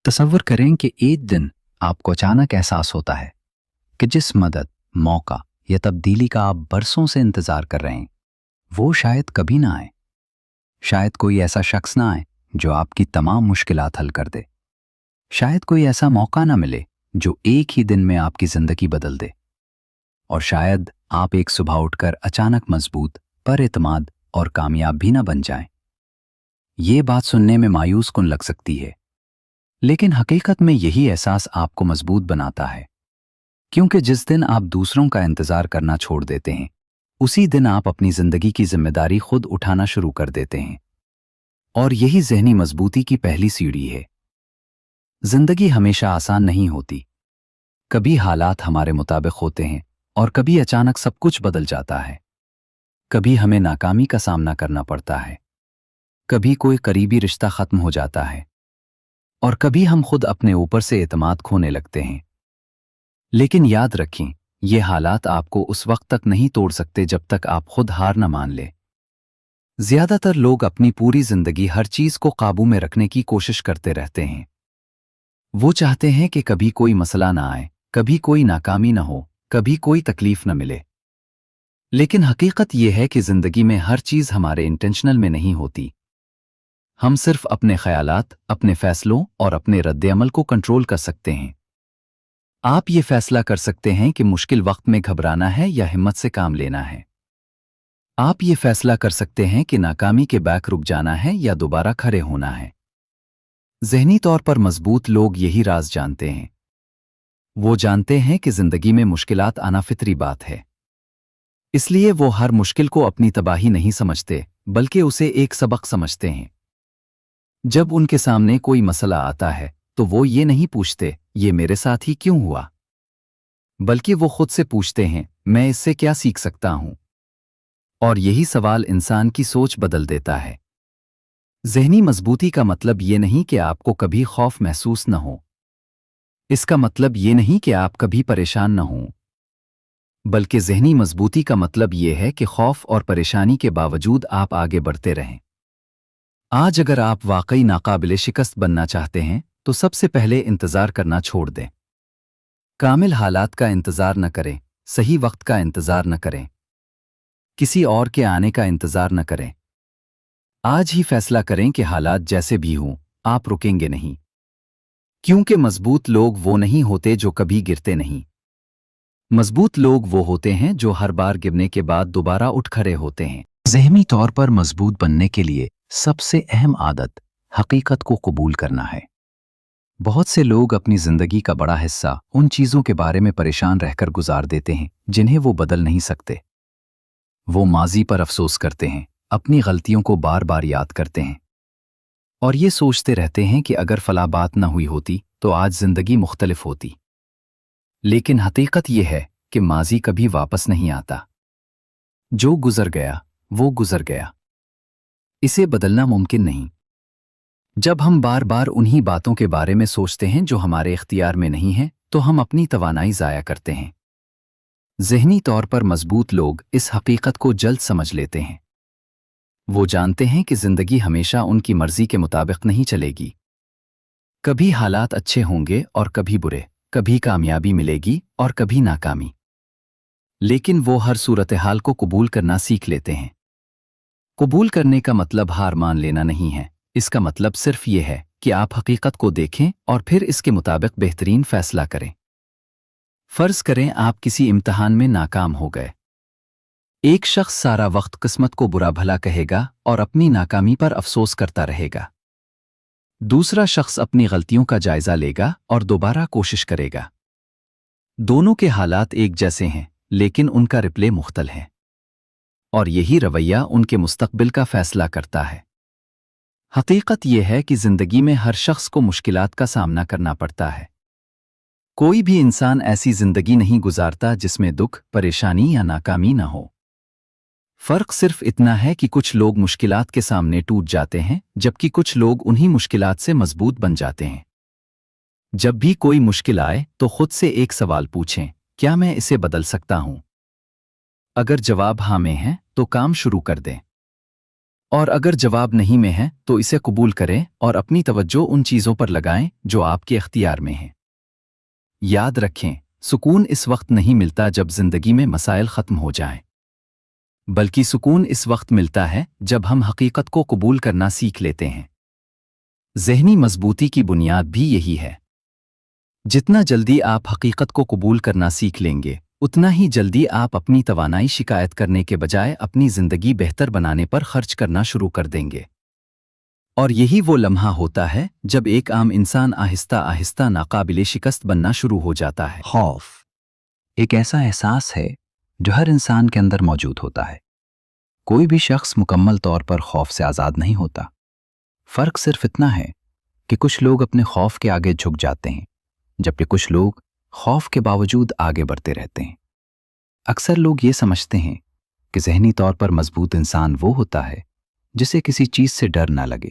तसव्वुर करें कि एक दिन आपको अचानक एहसास होता है कि जिस मदद, मौका या तब्दीली का आप बरसों से इंतजार कर रहे हैं, वो शायद कभी ना आए। शायद कोई ऐसा शख्स ना आए जो आपकी तमाम मुश्किलात हल कर दे। शायद कोई ऐसा मौका ना मिले जो एक ही दिन में आपकी जिंदगी बदल दे। और शायद आप एक सुबह उठकर अचानक मजबूत, पर-एतमाद और कामयाब भी ना बन जाएं। ये बात सुनने में मायूस कुन लग सकती है, लेकिन हकीकत में यही एहसास आपको मजबूत बनाता है। क्योंकि जिस दिन आप दूसरों का इंतजार करना छोड़ देते हैं, उसी दिन आप अपनी जिंदगी की जिम्मेदारी खुद उठाना शुरू कर देते हैं। और यही ज़हनी मजबूती की पहली सीढ़ी है। जिंदगी हमेशा आसान नहीं होती। कभी हालात हमारे मुताबिक होते हैं और कभी अचानक सब कुछ बदल जाता है। कभी हमें नाकामी का सामना करना पड़ता है, कभी कोई करीबी रिश्ता खत्म हो जाता है, और कभी हम खुद अपने ऊपर से एतमाद खोने लगते हैं। लेकिन याद रखें, ये हालात आपको उस वक्त तक नहीं तोड़ सकते जब तक आप खुद हार न मान लें। ज्यादातर लोग अपनी पूरी जिंदगी हर चीज को काबू में रखने की कोशिश करते रहते हैं। वो चाहते हैं कि कभी कोई मसला ना आए, कभी कोई नाकामी ना हो, कभी कोई तकलीफ न मिले। लेकिन हकीकत यह है कि जिंदगी में हर चीज हमारे इंटेंशनल में नहीं होती। हम सिर्फ अपने ख्यालात, अपने फैसलों और अपने रद्द-ए-अमल को कंट्रोल कर सकते हैं। आप ये फैसला कर सकते हैं कि मुश्किल वक्त में घबराना है या हिम्मत से काम लेना है। आप ये फैसला कर सकते हैं कि नाकामी के बैक रुक जाना है या दोबारा खड़े होना है। ज़हनी तौर पर मजबूत लोग यही राज जानते हैं। वो जानते हैं कि जिंदगी में मुश्किलात आना फितरी बात है। इसलिए वो हर मुश्किल को अपनी तबाही नहीं समझते, बल्कि उसे एक सबक समझते हैं। जब उनके सामने कोई मसला आता है तो वो ये नहीं पूछते ये मेरे साथ ही क्यों हुआ, बल्कि वो खुद से पूछते हैं मैं इससे क्या सीख सकता हूं। और यही सवाल इंसान की सोच बदल देता है। ज़हनी मजबूती का मतलब ये नहीं कि आपको कभी खौफ महसूस न हो। इसका मतलब ये नहीं कि आप कभी परेशान न हों, बल्कि ज़हनी मजबूती का मतलब ये है कि खौफ और परेशानी के बावजूद आप आगे बढ़ते रहें। आज अगर आप वाकई नाकाबिले शिकस्त बनना चाहते हैं तो सबसे पहले इंतजार करना छोड़ दें। कामिल हालात का इंतजार न करें, सही वक्त का इंतजार न करें, किसी और के आने का इंतजार न करें। आज ही फैसला करें कि हालात जैसे भी हों, आप रुकेंगे नहीं। क्योंकि मजबूत लोग वो नहीं होते जो कभी गिरते नहीं। मजबूत लोग वो होते हैं जो हर बार गिरने के बाद दोबारा उठ खड़े होते हैं। ज़हनी तौर पर मजबूत बनने के लिए सबसे अहम आदत हकीकत को कबूल करना है। बहुत से लोग अपनी जिंदगी का बड़ा हिस्सा उन चीजों के बारे में परेशान रहकर गुजार देते हैं जिन्हें वो बदल नहीं सकते। वो माजी पर अफसोस करते हैं, अपनी गलतियों को बार बार याद करते हैं और ये सोचते रहते हैं कि अगर फला बात न हुई होती तो आज जिंदगी मुख्तलिफ होती। लेकिन हकीकत यह है कि माजी कभी वापस नहीं आता। जो गुजर गया वो गुजर गया, इसे बदलना मुमकिन नहीं। जब हम बार बार उन्हीं बातों के बारे में सोचते हैं जो हमारे इख्तियार में नहीं हैं, तो हम अपनी तवानाई ज़ाया करते हैं। ज़हनी तौर पर मजबूत लोग इस हकीकत को जल्द समझ लेते हैं। वो जानते हैं कि ज़िंदगी हमेशा उनकी मर्जी के मुताबिक नहीं चलेगी। कभी हालात अच्छे होंगे और कभी बुरे, कभी कामयाबी मिलेगी और कभी नाकामी। लेकिन वो हर सूरत हाल को कबूल करना सीख लेते हैं। कबूल करने का मतलब हार मान लेना नहीं है। इसका मतलब सिर्फ ये है कि आप हकीकत को देखें और फिर इसके मुताबिक बेहतरीन फैसला करें। फर्ज करें आप किसी इम्तिहान में नाकाम हो गए। एक शख्स सारा वक्त किस्मत को बुरा भला कहेगा और अपनी नाकामी पर अफसोस करता रहेगा। दूसरा शख्स अपनी गलतियों का जायजा लेगा और दोबारा कोशिश करेगा। दोनों के हालात एक जैसे हैं, लेकिन उनका रिप्ले मुख्तलिफ है। और यही रवैया उनके मुस्तकबिल का फैसला करता है। हकीकत यह है कि जिंदगी में हर शख्स को मुश्किलात का सामना करना पड़ता है। कोई भी इंसान ऐसी जिंदगी नहीं गुजारता जिसमें दुख, परेशानी या नाकामी न हो। फर्क सिर्फ इतना है कि कुछ लोग मुश्किलात के सामने टूट जाते हैं, जबकि कुछ लोग उन्हीं मुश्किलात से मजबूत बन जाते हैं। जब भी कोई मुश्किल आए तो खुद से एक सवाल पूछें, क्या मैं इसे बदल सकता हूं? अगर जवाब हाँ में है तो काम शुरू कर दें। اور اگر جواب نہیں میں ہے تو اسے قبول کریں اور اپنی توجہ ان چیزوں پر لگائیں جو آپ کے اختیار میں ہیں۔ یاد رکھیں، سکون اس وقت نہیں ملتا جب زندگی میں مسائل ختم ہو جائیں، بلکہ سکون اس وقت ملتا ہے جب ہم حقیقت کو قبول کرنا سیکھ لیتے ہیں۔ ذہنی مضبوطی کی بنیاد بھی یہی ہے۔ جتنا جلدی آپ حقیقت کو قبول کرنا سیکھ لیں گے، اتنا ہی جلدی آپ اپنی توانائی شکایت کرنے کے بجائے اپنی زندگی بہتر بنانے پر خرچ کرنا شروع کر دیں گے۔ اور یہی وہ لمحہ ہوتا ہے جب ایک عام انسان آہستہ آہستہ ناقابل شکست بننا شروع ہو جاتا ہے۔ خوف ایک ایسا احساس ہے جو ہر انسان کے اندر موجود ہوتا ہے۔ کوئی بھی شخص مکمل طور پر خوف سے آزاد نہیں ہوتا۔ فرق صرف اتنا ہے کہ کچھ لوگ اپنے خوف کے آگے جھک جاتے ہیں، جبکہ کچھ لوگ خوف کے باوجود آگے بڑھتے رہتے ہیں۔ اکثر لوگ یہ سمجھتے ہیں کہ ذہنی طور پر مضبوط انسان وہ ہوتا ہے جسے کسی چیز سے ڈر نہ لگے،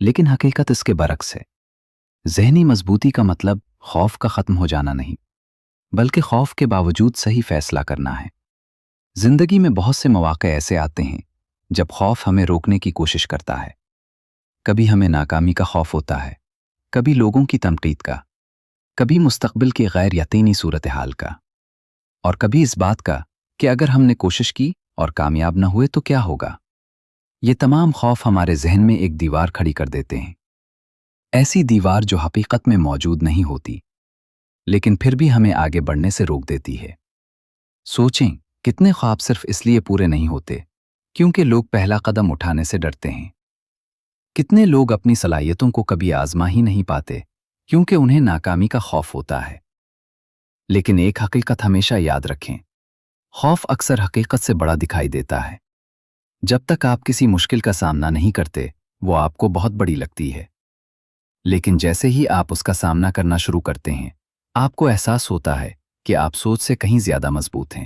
لیکن حقیقت اس کے برعکس ہے۔ ذہنی مضبوطی کا مطلب خوف کا ختم ہو جانا نہیں، بلکہ خوف کے باوجود صحیح فیصلہ کرنا ہے۔ زندگی میں بہت سے مواقع ایسے آتے ہیں جب خوف ہمیں روکنے کی کوشش کرتا ہے۔ کبھی ہمیں ناکامی کا خوف ہوتا ہے، کبھی لوگوں کی تنقید کا، کبھی مستقبل کی غیر یقینی صورتحال کا، اور کبھی اس بات کا کہ اگر ہم نے کوشش کی اور کامیاب نہ ہوئے تو کیا ہوگا۔ یہ تمام خوف ہمارے ذہن میں ایک دیوار کھڑی کر دیتے ہیں، ایسی دیوار جو حقیقت میں موجود نہیں ہوتی، لیکن پھر بھی ہمیں آگے بڑھنے سے روک دیتی ہے۔ سوچیں، کتنے خواب صرف اس لیے پورے نہیں ہوتے کیونکہ لوگ پہلا قدم اٹھانے سے ڈرتے ہیں۔ کتنے لوگ اپنی صلاحیتوں کو کبھی آزما ہی نہیں پاتے کیونکہ انہیں ناکامی کا خوف ہوتا ہے۔ لیکن ایک حقیقت ہمیشہ یاد رکھیں، خوف اکثر حقیقت سے بڑا دکھائی دیتا ہے۔ جب تک آپ کسی مشکل کا سامنا نہیں کرتے، وہ آپ کو بہت بڑی لگتی ہے، لیکن جیسے ہی آپ اس کا سامنا کرنا شروع کرتے ہیں، آپ کو احساس ہوتا ہے کہ آپ سوچ سے کہیں زیادہ مضبوط ہیں۔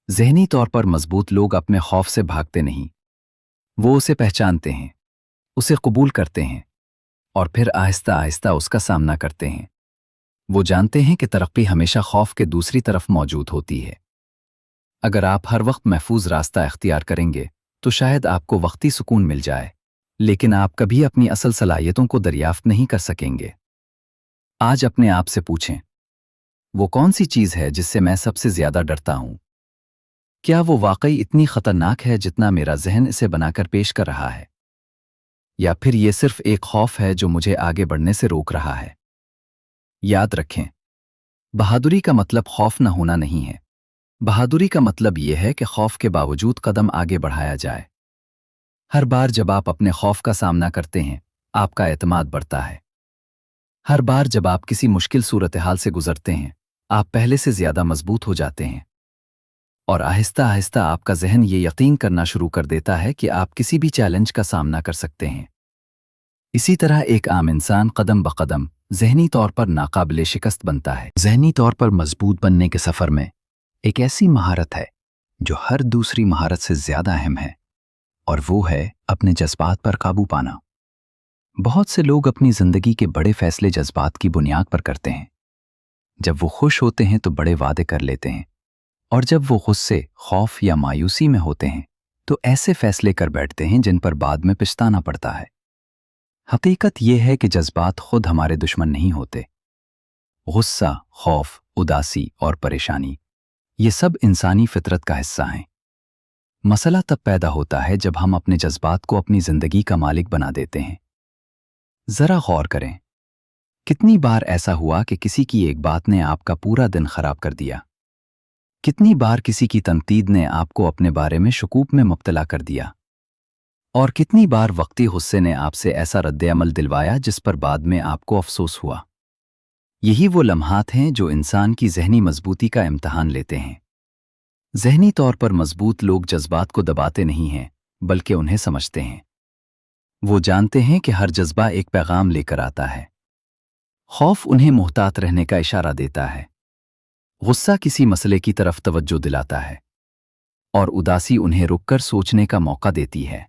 ذہنی طور پر مضبوط لوگ اپنے خوف سے بھاگتے نہیں، وہ اسے پہچانتے ہیں، اسے قبول کرتے ہیں، اور پھر آہستہ آہستہ اس کا سامنا کرتے ہیں۔ وہ جانتے ہیں کہ ترقی ہمیشہ خوف کے دوسری طرف موجود ہوتی ہے۔ اگر آپ ہر وقت محفوظ راستہ اختیار کریں گے تو شاید آپ کو وقتی سکون مل جائے، لیکن آپ کبھی اپنی اصل صلاحیتوں کو دریافت نہیں کر سکیں گے۔ آج اپنے آپ سے پوچھیں، وہ کون سی چیز ہے جس سے میں سب سے زیادہ ڈرتا ہوں؟ کیا وہ واقعی اتنی خطرناک ہے جتنا میرا ذہن اسے بنا کر پیش کر رہا ہے؟ یا پھر یہ صرف ایک خوف ہے جو مجھے آگے بڑھنے سے روک رہا ہے؟ یاد رکھیں، بہادری کا مطلب خوف نہ ہونا نہیں ہے۔ بہادری کا مطلب یہ ہے کہ خوف کے باوجود قدم آگے بڑھایا جائے۔ ہر بار جب آپ اپنے خوف کا سامنا کرتے ہیں، آپ کا اعتماد بڑھتا ہے۔ ہر بار جب آپ کسی مشکل صورتحال سے گزرتے ہیں، آپ پہلے سے زیادہ مضبوط ہو جاتے ہیں، اور آہستہ آہستہ آپ کا ذہن یہ یقین کرنا شروع کر دیتا ہے کہ آپ کسی بھی چیلنج کا سامنا کر سکتے ہیں۔ اسی طرح ایک عام انسان قدم بقدم ذہنی طور پر ناقابل شکست بنتا ہے۔ ذہنی طور پر مضبوط بننے کے سفر میں ایک ایسی مہارت ہے جو ہر دوسری مہارت سے زیادہ اہم ہے، اور وہ ہے اپنے جذبات پر قابو پانا۔ بہت سے لوگ اپنی زندگی کے بڑے فیصلے جذبات کی بنیاد پر کرتے ہیں۔ جب وہ خوش ہوتے ہیں تو بڑے وعدے کر لیتے ہیں، اور جب وہ غصے، خوف یا مایوسی میں ہوتے ہیں تو ایسے فیصلے کر بیٹھتے ہیں جن پر بعد میں پچھتانا پڑتا ہے۔ حقیقت یہ ہے کہ جذبات خود ہمارے دشمن نہیں ہوتے۔ غصہ، خوف، اداسی اور پریشانی، یہ سب انسانی فطرت کا حصہ ہیں۔ مسئلہ تب پیدا ہوتا ہے جب ہم اپنے جذبات کو اپنی زندگی کا مالک بنا دیتے ہیں۔ ذرا غور کریں، کتنی بار ایسا ہوا کہ کسی کی ایک بات نے آپ کا پورا دن خراب کر دیا؟ کتنی بار کسی کی تنقید نے آپ کو اپنے بارے میں شکوک میں مبتلا کر دیا؟ اور کتنی بار وقتی غصے نے آپ سے ایسا رد عمل دلوایا جس پر بعد میں آپ کو افسوس ہوا؟ یہی وہ لمحات ہیں جو انسان کی ذہنی مضبوطی کا امتحان لیتے ہیں۔ ذہنی طور پر مضبوط لوگ جذبات کو دباتے نہیں ہیں، بلکہ انہیں سمجھتے ہیں۔ وہ جانتے ہیں کہ ہر جذبہ ایک پیغام لے کر آتا ہے۔ خوف انہیں محتاط رہنے کا اشارہ دیتا ہے، غصہ کسی مسئلے کی طرف توجہ دلاتا ہے، اور اداسی انہیں رک کر سوچنے کا موقع دیتی ہے۔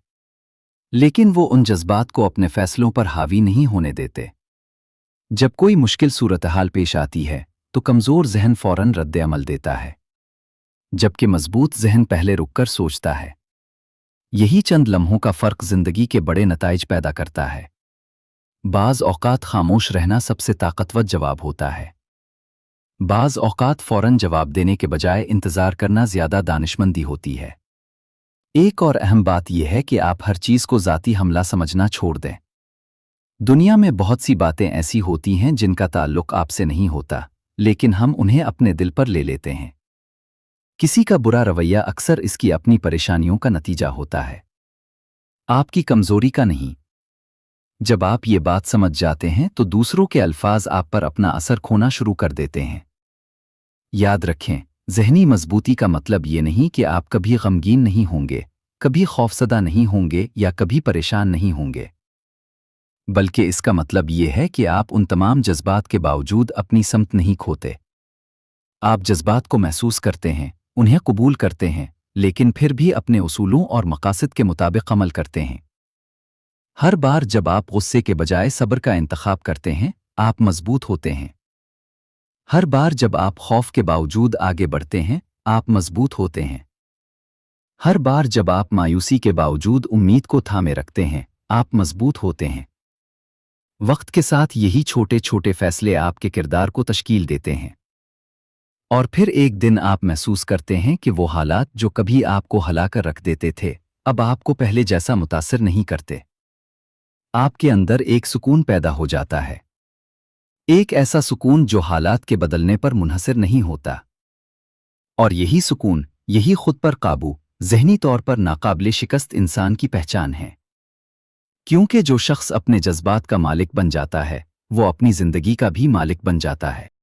لیکن وہ ان جذبات کو اپنے فیصلوں پر حاوی نہیں ہونے دیتے۔ جب کوئی مشکل صورتحال پیش آتی ہے تو کمزور ذہن فوراً رد عمل دیتا ہے، جبکہ مضبوط ذہن پہلے رک کر سوچتا ہے۔ यही चंद लम्हों का फ़र्क ज़िंदगी के बड़े नताइज पैदा करता है। बाज़ औक़ात खामोश रहना सबसे ताकतवर जवाब होता है। बाज़ औक़ात फ़ौरन जवाब देने के बजाय इंतज़ार करना ज़्यादा दानिशमंदी होती है। एक और अहम बात यह है कि आप हर चीज़ को ज़ाती हमला समझना छोड़ दें। दुनिया में बहुत सी बातें ऐसी होती हैं जिनका ताल्लुक आपसे नहीं होता, लेकिन हम उन्हें अपने दिल पर ले लेते हैं। किसी का बुरा रवैया अक्सर इसकी अपनी परेशानियों का नतीजा होता है, आपकी कमज़ोरी का नहीं। जब आप ये बात समझ जाते हैं तो दूसरों के अल्फाज आप पर अपना असर खोना शुरू कर देते हैं। याद रखें, ज़हनी मजबूती का मतलब ये नहीं कि आप कभी गमगीन नहीं होंगे, कभी खौफसदा नहीं होंगे या कभी परेशान नहीं होंगे, बल्कि इसका मतलब ये है कि आप उन तमाम जज्बात के बावजूद अपनी समत नहीं खोते। आप जज्बात को महसूस करते हैं, उन्हें कबूल करते हैं, लेकिन फिर भी अपने उसूलों और मकासद के मुताबिक अमल करते हैं। हर बार जब आप गुस्से के बजाय सब्र का इंतखाब करते हैं, आप मजबूत होते हैं। हर बार जब आप खौफ के बावजूद आगे बढ़ते हैं, आप मजबूत होते हैं। हर बार जब आप मायूसी के बावजूद उम्मीद को थामे रखते हैं, आप मजबूत होते हैं। वक्त के साथ यही छोटे छोटे फैसले आपके किरदार को तश्कील देते हैं, और फिर एक दिन आप महसूस करते हैं कि वो हालात जो कभी आपको हिलाकर रख देते थे, अब आपको पहले जैसा मुतासिर नहीं करते। आपके अंदर एक सुकून पैदा हो जाता है, एक ऐसा सुकून जो हालात के बदलने पर मुनहसर नहीं होता। और यही सुकून, यही खुद पर काबू, ज़हनी तौर पर नाकाबिले शिकस्त इंसान की पहचान है। क्योंकि जो शख्स अपने जज्बात का मालिक बन जाता है, वो अपनी ज़िंदगी का भी मालिक बन जाता है।